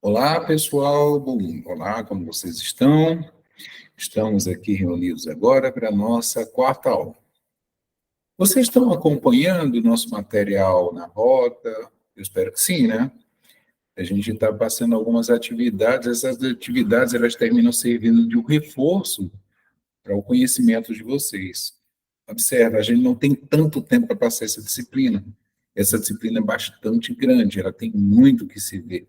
Olá, pessoal. Bom, olá, como vocês estão? Estamos aqui reunidos agora para a nossa quarta aula. Vocês estão acompanhando o nosso material na rota? Eu espero que sim, né? A gente está passando algumas atividades, essas atividades elas terminam servindo de um reforço para o conhecimento de vocês. Observa, a gente não tem tanto tempo para passar essa disciplina. Essa disciplina é bastante grande, ela tem muito que se ver.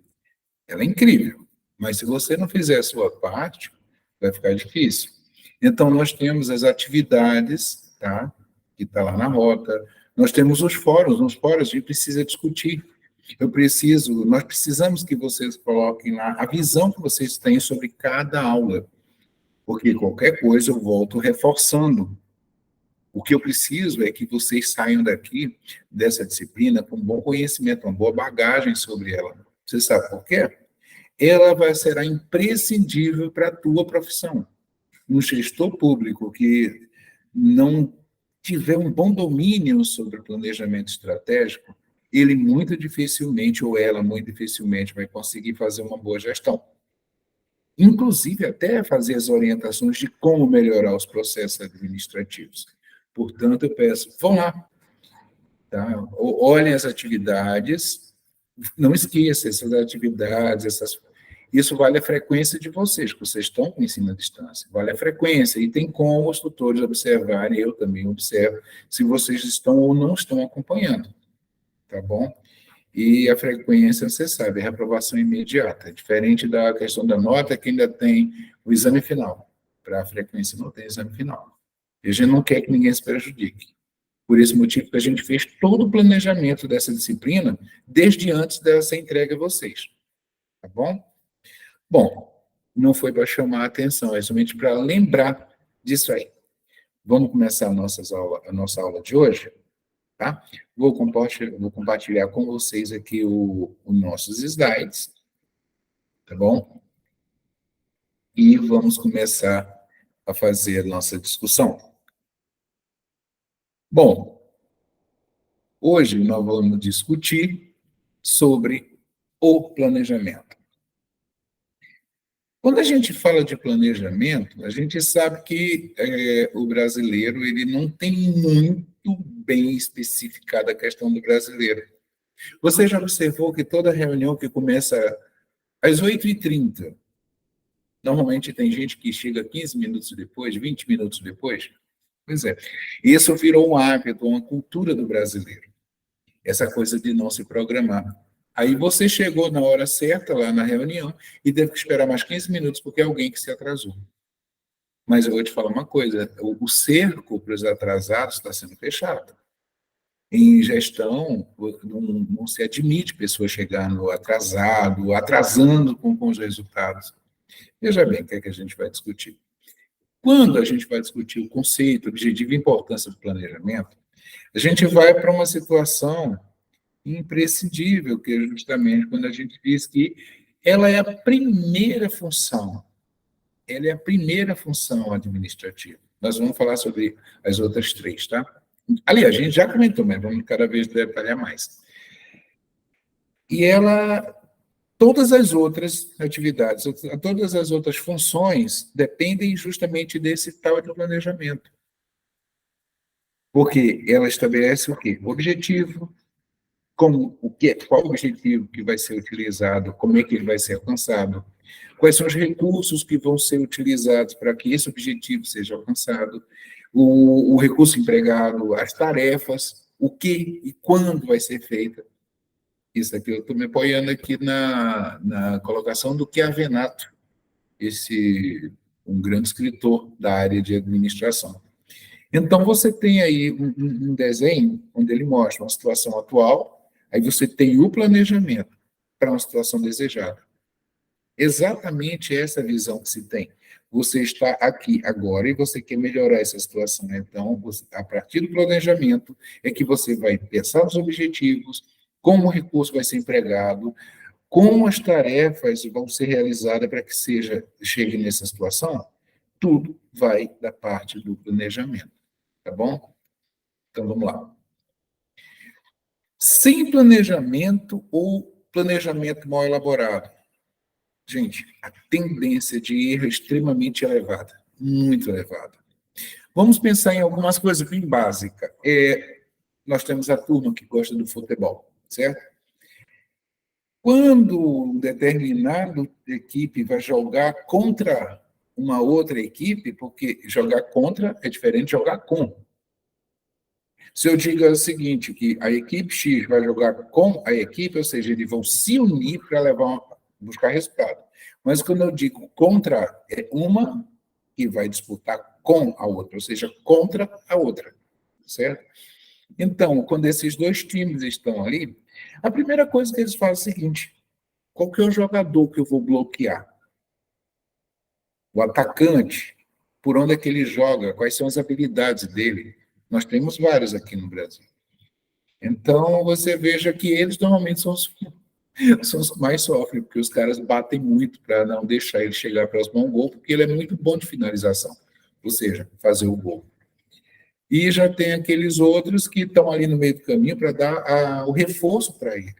Ela é incrível, mas se você não fizer a sua parte, vai ficar difícil. Então, nós temos as atividades, tá? Que está lá na rota. Nós temos os fóruns. Nos fóruns, a gente precisa discutir. Nós precisamos que vocês coloquem lá a visão que vocês têm sobre cada aula, porque qualquer coisa eu volto reforçando. O que eu preciso é que vocês saiam daqui, dessa disciplina, com um bom conhecimento, uma boa bagagem sobre ela. Você sabe por quê? Ela será imprescindível para a tua profissão. Um gestor público que não tiver um bom domínio sobre o planejamento estratégico, ele muito dificilmente, ou ela muito dificilmente, vai conseguir fazer uma boa gestão. Inclusive, até fazer as orientações de como melhorar os processos administrativos. Portanto, eu peço, vão lá, tá? Olhem as atividades, não esqueça essas atividades, isso vale a frequência de vocês, que vocês estão com ensino à distância. Vale a frequência, e tem como os tutores observarem, eu também observo, se vocês estão ou não estão acompanhando, tá bom? E a frequência, você sabe, é reprovação imediata, diferente da questão da nota, que ainda tem o exame final. Para a frequência não tem exame final. E a gente não quer que ninguém se prejudique. Por esse motivo que a gente fez todo o planejamento dessa disciplina desde antes dessa entrega a vocês. Tá bom? Bom, não foi para chamar a atenção, é somente para lembrar disso aí. Vamos começar a nossa aula de hoje, tá? Vou compartilhar com vocês aqui os nossos slides, tá bom? E vamos começar a fazer a nossa discussão. Bom, hoje nós vamos discutir sobre o planejamento. Quando a gente fala de planejamento, a gente sabe que o brasileiro ele não tem muito bem especificada a questão do brasileiro. Você já observou que toda reunião que começa às 8h30, normalmente tem gente que chega 15 minutos depois, 20 minutos depois? Pois é. Isso virou um hábito, uma cultura do brasileiro. Essa coisa de não se programar. Aí você chegou na hora certa lá na reunião e teve que esperar mais 15 minutos porque alguém que se atrasou. Mas eu vou te falar uma coisa, o cerco para os atrasados está sendo fechado. Em gestão, não se admite pessoas chegando atrasando com os resultados. Veja bem o que é que a gente vai discutir. Quando a gente vai discutir o conceito, objetivo e importância do planejamento, a gente vai para uma situação imprescindível, que é justamente quando a gente diz que ela é a primeira função administrativa. Nós vamos falar sobre as outras três, tá? Aliás, a gente já comentou, mas vamos cada vez detalhar mais. E todas as outras atividades, todas as outras funções dependem justamente desse tal de planejamento. Porque ela estabelece o quê? O objetivo, qual o objetivo que vai ser utilizado, como é que ele vai ser alcançado, quais são os recursos que vão ser utilizados para que esse objetivo seja alcançado, o recurso empregado, as tarefas, o que e quando vai ser feita. Isso aqui eu estou me apoiando aqui na colocação do Chiavenato, um grande escritor da área de administração. Então, você tem aí um desenho onde ele mostra uma situação atual, aí você tem o planejamento para uma situação desejada. Exatamente essa visão que se tem. Você está aqui agora e você quer melhorar essa situação. Então, a partir do planejamento é que você vai pensar os objetivos, como o recurso vai ser empregado, como as tarefas vão ser realizadas para que chegue nessa situação. Tudo vai da parte do planejamento. Tá bom? Então, vamos lá. Sem planejamento ou planejamento mal elaborado. Gente, a tendência de erro é extremamente elevada, muito elevada. Vamos pensar em algumas coisas bem básicas. Nós temos a turma que gosta do futebol, certo? Quando um determinado equipe vai jogar contra uma outra equipe, porque jogar contra é diferente de jogar com. Se eu digo o seguinte, que a equipe X vai jogar com a equipe, ou seja, eles vão se unir para buscar resultado. Mas quando eu digo contra, é uma que vai disputar com a outra, ou seja, contra a outra, certo? Então, quando esses dois times estão ali, a primeira coisa que eles fazem é o seguinte: qual que é o jogador que eu vou bloquear? O atacante, por onde é que ele joga? Quais são as habilidades dele? Nós temos vários aqui no Brasil. Então, você veja que eles normalmente são os mais sofrem, porque os caras batem muito para não deixar ele chegar próximo ao gol, porque ele é muito bom de finalização, ou seja, fazer o gol. E já tem aqueles outros que estão ali no meio do caminho para dar o reforço para ele.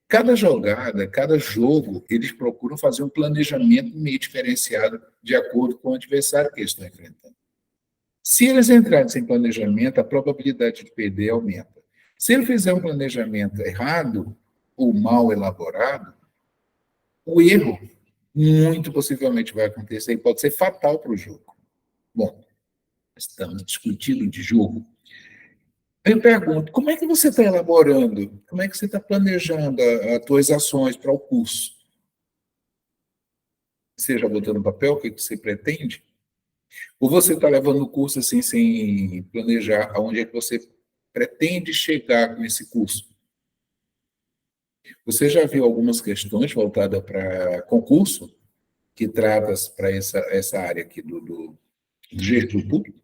Cada jogada, cada jogo, eles procuram fazer um planejamento meio diferenciado de acordo com o adversário que eles estão enfrentando. Se eles entrarem sem planejamento, a probabilidade de perder aumenta. Se ele fizer um planejamento errado ou mal elaborado, o erro muito possivelmente vai acontecer e pode ser fatal para o jogo. Bom, estamos discutindo de jogo. Eu pergunto, como é que você está elaborando? Como é que você está planejando as suas ações para o curso? Você já botou no papel o que você pretende? Ou você está levando o curso assim, sem planejar aonde é que você pretende chegar com esse curso? Você já viu algumas questões voltadas para concurso, que tratam para essa área aqui do gestor público?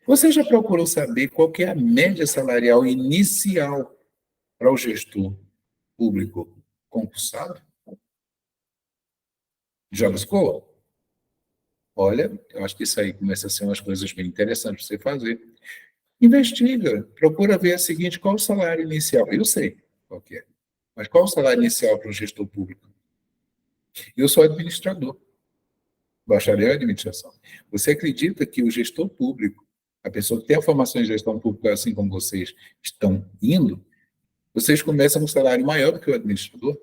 Você já procurou saber qual que é a média salarial inicial para o gestor público concursado? Já buscou? Olha, eu acho que isso aí começa a ser umas coisas bem interessantes para você fazer. Investiga, procura ver a seguinte, qual o salário inicial? Eu sei qual que é, mas qual o salário inicial para um gestor público? Eu sou administrador, bacharel em administração. Você acredita que o gestor público, a pessoa que tem a formação em gestão pública, assim como vocês estão indo, vocês começam com um salário maior do que o administrador?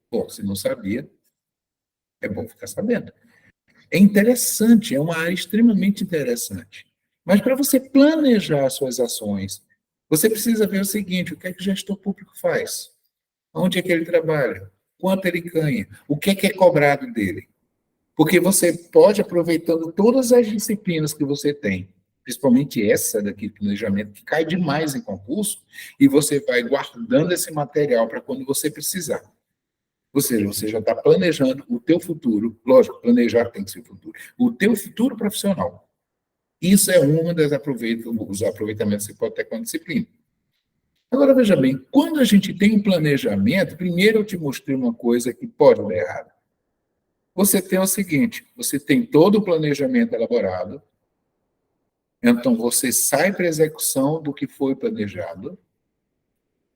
Bom, se não sabia, é bom ficar sabendo. É interessante, é uma área extremamente interessante. Mas para você planejar suas ações, você precisa ver o seguinte: o que é que o gestor público faz? Onde é que ele trabalha? Quanto ele ganha? O que é cobrado dele? Porque você pode, aproveitando todas as disciplinas que você tem, principalmente essa daqui, planejamento, que cai demais em concurso, e você vai guardando esse material para quando você precisar. Ou seja, você já está planejando o teu futuro, lógico, planejar tem que ser o futuro, o teu futuro profissional. Isso é uma das os aproveitamentos que você pode ter com a disciplina. Agora, veja bem, quando a gente tem um planejamento, primeiro eu te mostrei uma coisa que pode dar errado. Você tem o seguinte, você tem todo o planejamento elaborado, então você sai para a execução do que foi planejado,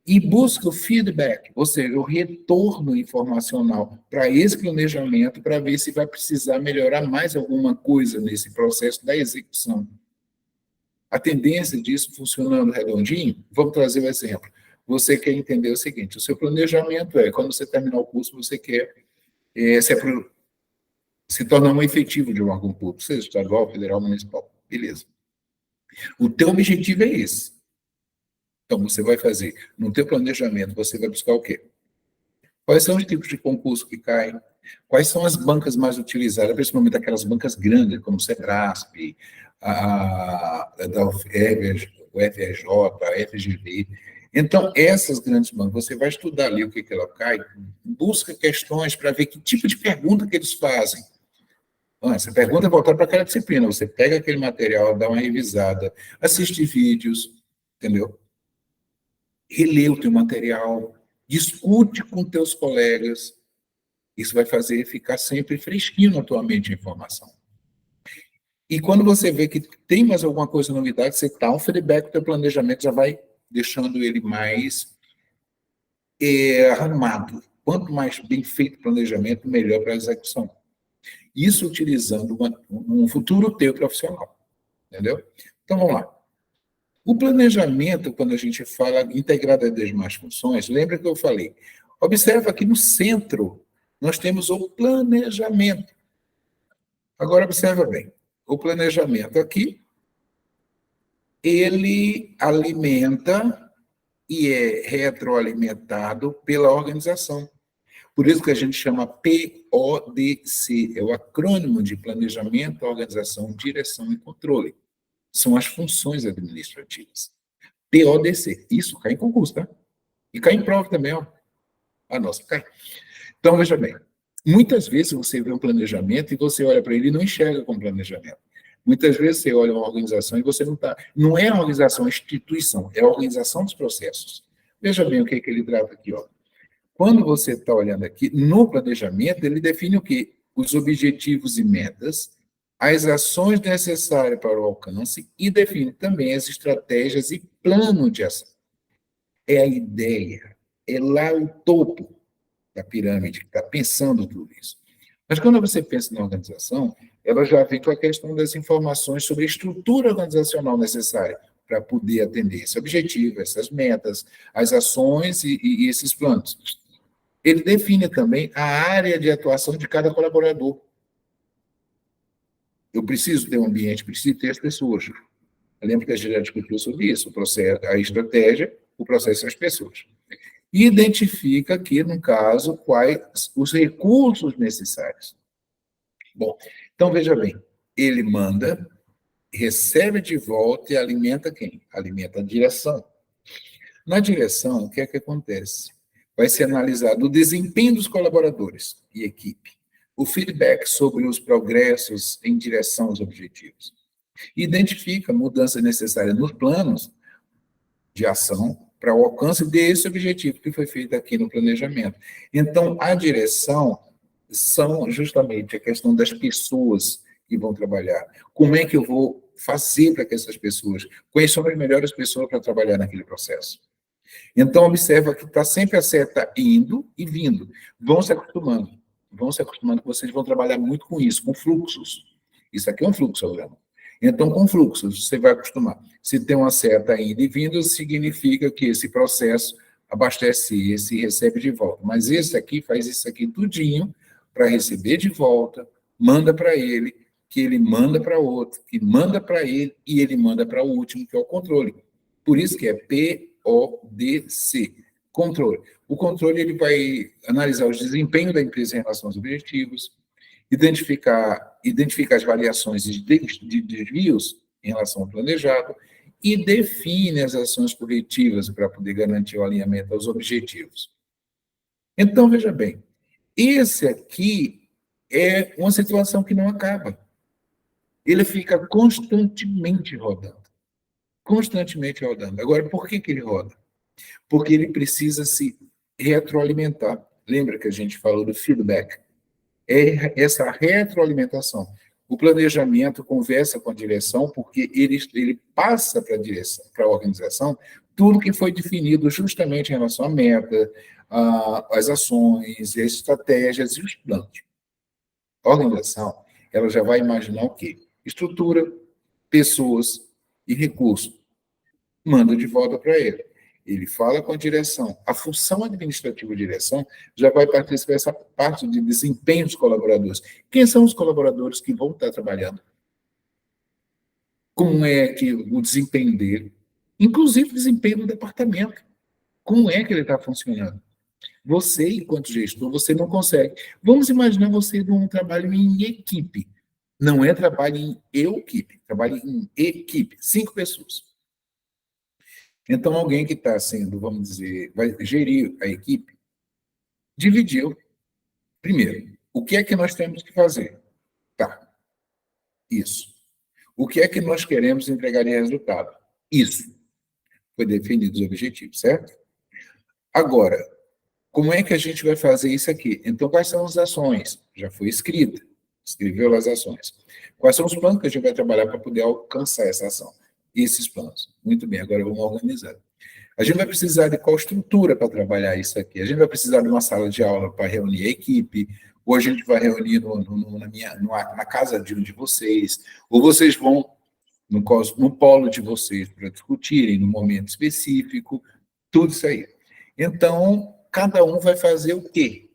e busca o feedback, ou seja, o retorno informacional para esse planejamento, para ver se vai precisar melhorar mais alguma coisa nesse processo da execução. A tendência disso funcionando redondinho, vamos trazer um exemplo. Você quer entender o seguinte: o seu planejamento quando você terminar o curso, você quer se tornar um efetivo de um órgão público, seja estadual, federal, municipal. Beleza. O teu objetivo é esse. Então, você vai fazer, no teu planejamento, você vai buscar o quê? Quais são os tipos de concurso que caem? Quais são as bancas mais utilizadas, principalmente aquelas bancas grandes, como o CETRASP, o FRJ, a FGV. Então, essas grandes bancas, você vai estudar ali o que ela cai, busca questões para ver que tipo de pergunta que eles fazem. Essa pergunta é voltada para aquela disciplina. Você pega aquele material, dá uma revisada, assiste vídeos, entendeu? Relê o teu material, discute com teus colegas. Isso vai fazer ficar sempre fresquinho na tua mente a informação. E quando você vê que tem mais alguma coisa novidade, você dá um feedback, o teu planejamento já vai deixando ele mais arrumado. Quanto mais bem feito o planejamento, melhor para a execução. Isso utilizando um futuro teu profissional. Entendeu? Então, vamos lá. O planejamento, quando a gente fala integrado às demais funções, lembra que eu falei? Observa que no centro nós temos o planejamento. Agora, observa bem. O planejamento aqui, ele alimenta e é retroalimentado pela organização. Por isso que a gente chama PODC, é o acrônimo de Planejamento, Organização, Direção e Controle. São as funções administrativas. PODC, isso cai em concurso, tá? E cai em prova também, ó. A nossa cai. Então, veja bem, muitas vezes você vê um planejamento e você olha para ele e não enxerga como planejamento. Muitas vezes você olha uma organização e você não está... Não é a organização, a instituição, é a organização dos processos. Veja bem o que ele trata aqui, ó. Quando você está olhando aqui, no planejamento, ele define o quê? Os objetivos e metas, as ações necessárias para o alcance e define também as estratégias e plano de ação. É a ideia, é lá o topo da pirâmide que está pensando tudo isso. Mas quando você pensa na organização, ela já vem com a questão das informações sobre a estrutura organizacional necessária para poder atender esse objetivo, essas metas, as ações e esses planos. Ele define também a área de atuação de cada colaborador. Eu preciso ter um ambiente, preciso ter as pessoas. Eu lembro que a gente já discutiu sobre isso, o processo, a estratégia, o processo e as pessoas. E identifica aqui, no caso, quais os recursos necessários. Bom, então veja bem, ele manda, recebe de volta e alimenta quem? Alimenta a direção. Na direção, o que é que acontece? Vai ser analisado o desempenho dos colaboradores e equipe, o feedback sobre os progressos em direção aos objetivos. Identifica mudanças necessárias nos planos de ação para o alcance desse objetivo que foi feito aqui no planejamento. Então, a direção são justamente a questão das pessoas que vão trabalhar. Como é que eu vou fazer para que essas pessoas, quais são as melhores pessoas para trabalhar naquele processo? Então, observa que está sempre a seta indo e vindo. Vão se acostumando que vocês vão trabalhar muito com isso, com fluxos. Isso aqui é um fluxo, Aurélio. Então, com fluxos, você vai acostumar. Se tem uma seta indo e vindo, significa que esse processo abastece esse e recebe de volta. Mas esse aqui faz isso aqui tudinho para receber de volta, manda para ele, que ele manda para outro, que manda para ele e ele manda para o último, que é o controle. Por isso que é PODC, controle. O controle ele vai analisar o desempenho da empresa em relação aos objetivos, identificar as variações de desvios em relação ao planejado e define as ações corretivas para poder garantir o alinhamento aos objetivos. Então, veja bem, esse aqui é uma situação que não acaba. Ele fica constantemente rodando. Constantemente rodando. Agora, por que ele roda? Porque ele precisa se retroalimentar. Lembra que a gente falou do feedback? É essa retroalimentação. O planejamento conversa com a direção, porque ele passa para a direção, para a organização, tudo que foi definido justamente em relação à meta, às ações, as estratégias e os planos. A organização, ela já vai imaginar o quê? Estrutura, pessoas e recursos. Manda de volta para ele. Ele fala com a direção. A função administrativa de direção já vai participar dessa parte de desempenho dos colaboradores. Quem são os colaboradores que vão estar trabalhando? Como é que o desempenho dele? Inclusive o desempenho do departamento. Como é que ele está funcionando? Você, enquanto gestor, você não consegue. Vamos imaginar você num trabalho em equipe. Não é trabalho em eu-equipe, trabalho em equipe, 5 pessoas. Então, alguém que está sendo, vamos dizer, vai gerir a equipe, dividiu. Primeiro, o que é que nós temos que fazer? Tá, isso. O que é que nós queremos entregar de resultado? Isso. Foi definido os objetivos, certo? Agora, como é que a gente vai fazer isso aqui? Então, quais são as ações? Já foi escrita, escreveu as ações. Quais são os planos que a gente vai trabalhar para poder alcançar essa ação? Esses planos. Muito bem, agora vamos organizar. A gente vai precisar de qual estrutura para trabalhar isso aqui? A gente vai precisar de uma sala de aula para reunir a equipe, ou a gente vai reunir na casa de um de vocês, ou vocês vão no polo de vocês para discutirem no momento específico, tudo isso aí. Então, cada um vai fazer o quê?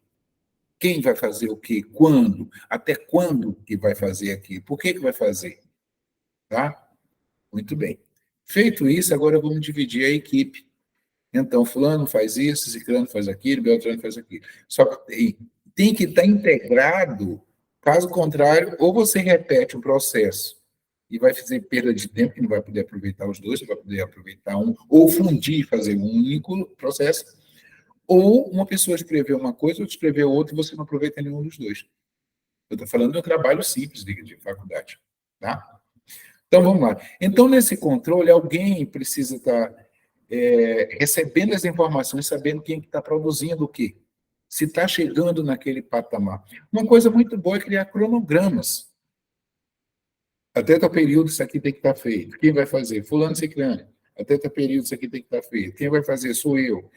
Quem vai fazer o quê? Quando? Até quando que vai fazer aqui? Por que vai fazer? Tá? Muito bem. Feito isso, agora vamos dividir a equipe. Então, fulano faz isso, ciclano faz aquilo, beltrano faz aquilo. Só que tem que estar integrado, caso contrário, ou você repete o processo e vai fazer perda de tempo, que não vai poder aproveitar os dois, você vai poder aproveitar um, ou fundir e fazer um único processo, ou uma pessoa escreveu uma coisa, outra escreveu outra, e você não aproveita nenhum dos dois. Eu estou falando de um trabalho simples de faculdade. Tá? Então, vamos lá. Então, nesse controle, alguém precisa estar recebendo as informações, sabendo quem está produzindo o quê. Se está chegando naquele patamar. Uma coisa muito boa é criar cronogramas. Até tal período isso aqui tem que estar feito. Quem vai fazer? Fulano Ciclano. Até tal período isso aqui tem que estar feito. Quem vai fazer? Sou eu.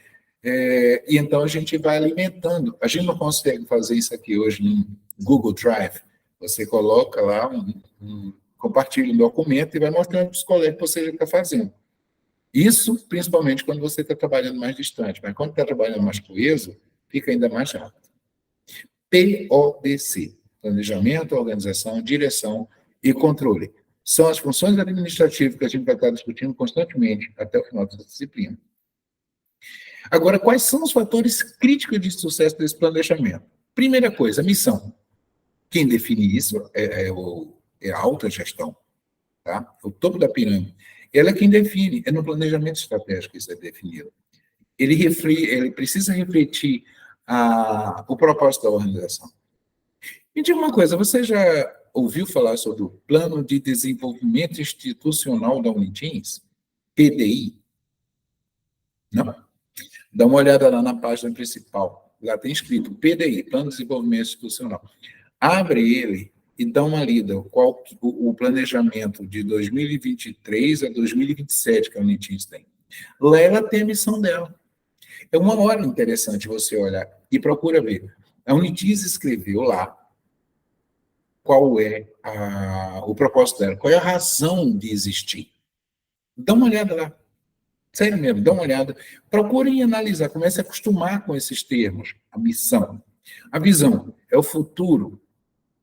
E então a gente vai alimentando. A gente não consegue fazer isso aqui hoje no Google Drive. Você coloca lá, compartilha um documento e vai mostrando para os colegas que você já está fazendo. Isso, principalmente, quando você está trabalhando mais distante. Mas quando está trabalhando mais coeso, fica ainda mais rápido. PODC. Planejamento, organização, direção e controle. São as funções administrativas que a gente vai estar discutindo constantemente até o final dessa disciplina. Agora, quais são os fatores críticos de sucesso desse planejamento? Primeira coisa, a missão. Quem define isso é a alta gestão, tá? O topo da pirâmide. Ela é quem define, é no planejamento estratégico que isso é definido. Ele precisa refletir o propósito da organização. Me diga uma coisa, você já ouviu falar sobre o Plano de Desenvolvimento Institucional da Unitins? PDI? Não? Dá uma olhada lá na página principal. Lá tem escrito PDI, Plano de Desenvolvimento Institucional. Abre ele e dá uma lida. Qual o planejamento de 2023 a 2027 que a Unitins tem. Lá ela tem a missão dela. É uma hora interessante você olhar e procura ver. A Unitins escreveu lá qual é o propósito dela, qual é a razão de existir. Dá uma olhada lá. Sério mesmo, dá uma olhada. Procurem analisar, comece a acostumar com esses termos. A missão. A visão é o futuro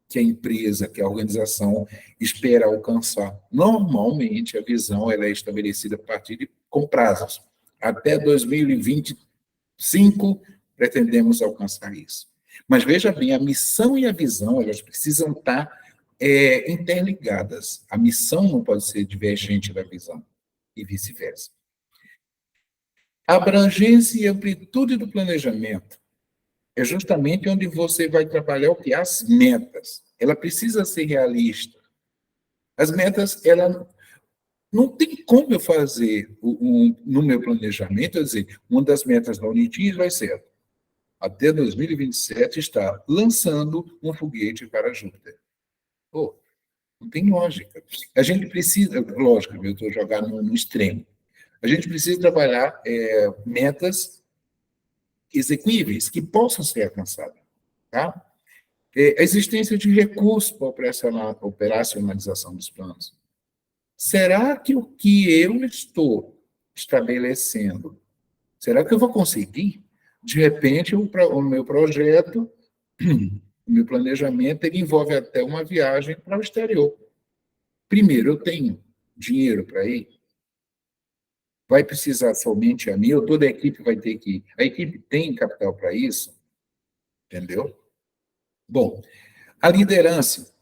que a empresa, que a organização espera alcançar. Normalmente, a visão ela é estabelecida a partir com prazos. Até 2025, pretendemos alcançar isso. Mas veja bem, a missão e a visão, elas precisam estar interligadas. A missão não pode ser divergente da visão, e vice-versa. A abrangência e amplitude do planejamento é justamente onde você vai trabalhar o que? As metas. Ela precisa ser realista. As metas, ela não tem como eu fazer no meu planejamento, eu dizer, uma das metas da Unitins vai ser até 2027 está lançando um foguete para Júpiter. Pô, não tem lógica. A gente precisa, lógico, eu estou jogando no extremo. A gente precisa trabalhar metas execuíveis, que possam ser alcançadas. Tá? A existência de recursos para a operacionalização dos planos. Será que o que eu estou estabelecendo, será que eu vou conseguir? De repente, o meu projeto, o meu planejamento, ele envolve até uma viagem para o exterior. Primeiro, eu tenho dinheiro para ir? Vai precisar somente a mim, ou toda a equipe vai ter que ir? A equipe tem capital para isso? Entendeu? Bom, a liderança.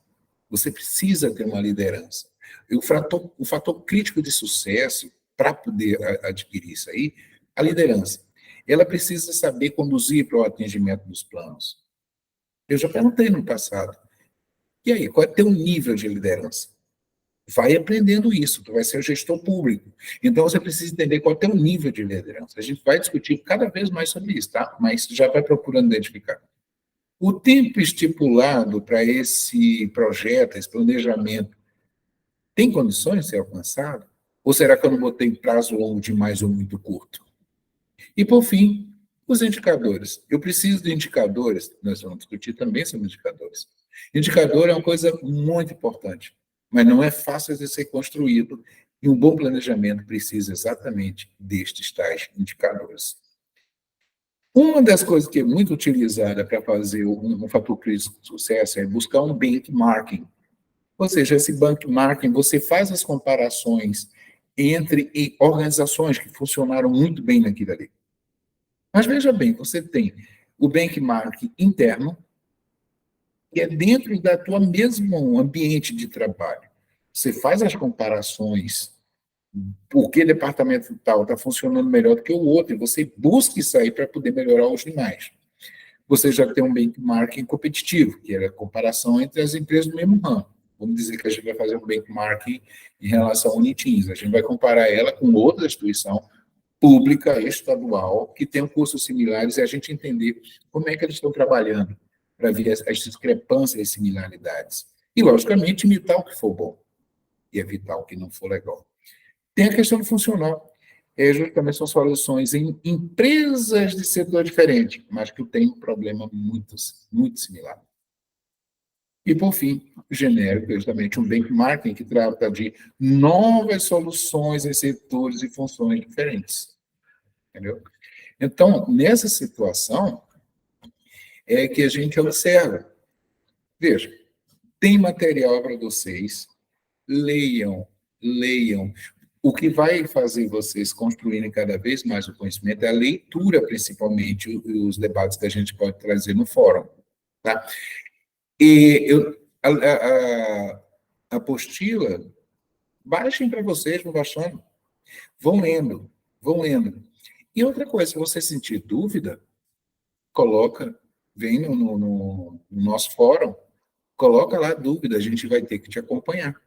Você precisa ter uma liderança. E o fator crítico de sucesso, para poder adquirir isso aí, a liderança. Ela precisa saber conduzir para o atingimento dos planos. Eu já perguntei no passado. E aí, qual é o teu nível de liderança? Vai aprendendo isso, tu vai ser o gestor público. Então, você precisa entender qual é o teu nível de liderança. A gente vai discutir cada vez mais sobre isso, tá? Mas já vai procurando identificar. O tempo estipulado para esse projeto, esse planejamento, tem condições de ser alcançado? Ou será que eu não botei prazo longo demais ou muito curto? E, por fim, os indicadores. Eu preciso de indicadores, nós vamos discutir também sobre indicadores. Indicador é uma coisa muito importante, mas não é fácil de ser construído, e um bom planejamento precisa exatamente destes tais indicadores. Uma das coisas que é muito utilizada para fazer um fator crítico de sucesso é buscar um benchmarking. Ou seja, esse benchmarking, você faz as comparações entre organizações que funcionaram muito bem naquilo ali. Mas veja bem, você tem o benchmarking interno, que é dentro da tua mesmo ambiente de trabalho. Você faz as comparações, por que departamento tal está funcionando melhor do que o outro, e você busca isso aí para poder melhorar os demais. Você já tem um benchmarking competitivo, que é a comparação entre as empresas do mesmo ramo. Vamos dizer que a gente vai fazer um benchmarking em relação ao Unitins. A gente vai comparar ela com outra instituição pública, estadual, que tem cursos similares, e a gente entender como é que eles estão trabalhando para ver as discrepâncias e similaridades. E, logicamente, imitar o que for bom e evitar o que não for legal. Tem a questão do funcional. Justamente são soluções em empresas de setor diferente, mas que têm um problema muito similar. E, por fim, o genérico, justamente um benchmarking que trata de novas soluções em setores e funções diferentes. Entendeu? Então, nessa situação, é que a gente observa. Veja, tem material para vocês, leiam. O que vai fazer vocês construírem cada vez mais o conhecimento é a leitura, principalmente, e os debates que a gente pode trazer no fórum. Tá? E a apostila, baixem para vocês, vão baixando. Vão lendo. E outra coisa, se você sentir dúvida, vem no nosso fórum, coloca lá a dúvida, a gente vai ter que te acompanhar.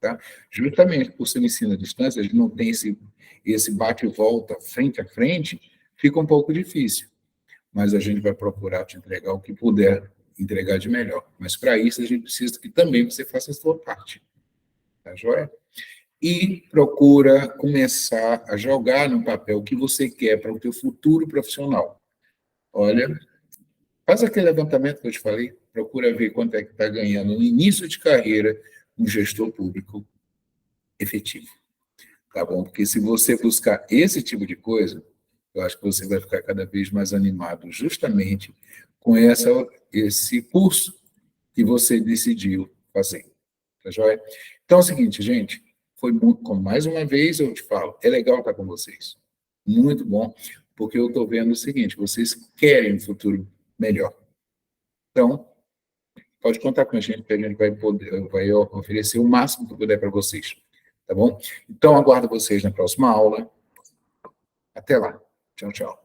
Tá? Justamente por ser um ensino à distância, a gente não tem esse bate e volta frente a frente, fica um pouco difícil. Mas a gente vai procurar te entregar o que puder entregar de melhor. Mas para isso a gente precisa que também você faça a sua parte. Tá joia? E procura começar a jogar no papel o que você quer para o teu futuro profissional. Olha, faz aquele levantamento que eu te falei, procura ver quanto é que está ganhando no início de carreira um gestor público efetivo. Tá bom? Porque se você buscar esse tipo de coisa, eu acho que você vai ficar cada vez mais animado justamente com esse curso que você decidiu fazer. Tá joia? Então é o seguinte, gente, foi muito, como mais uma vez eu te falo, é legal estar com vocês. Muito bom, porque eu estou vendo o seguinte, vocês querem um futuro melhor. Então, pode contar com a gente, que a gente vai oferecer o máximo que puder para vocês. Tá bom? Então, aguardo vocês na próxima aula. Até lá. Tchau, tchau.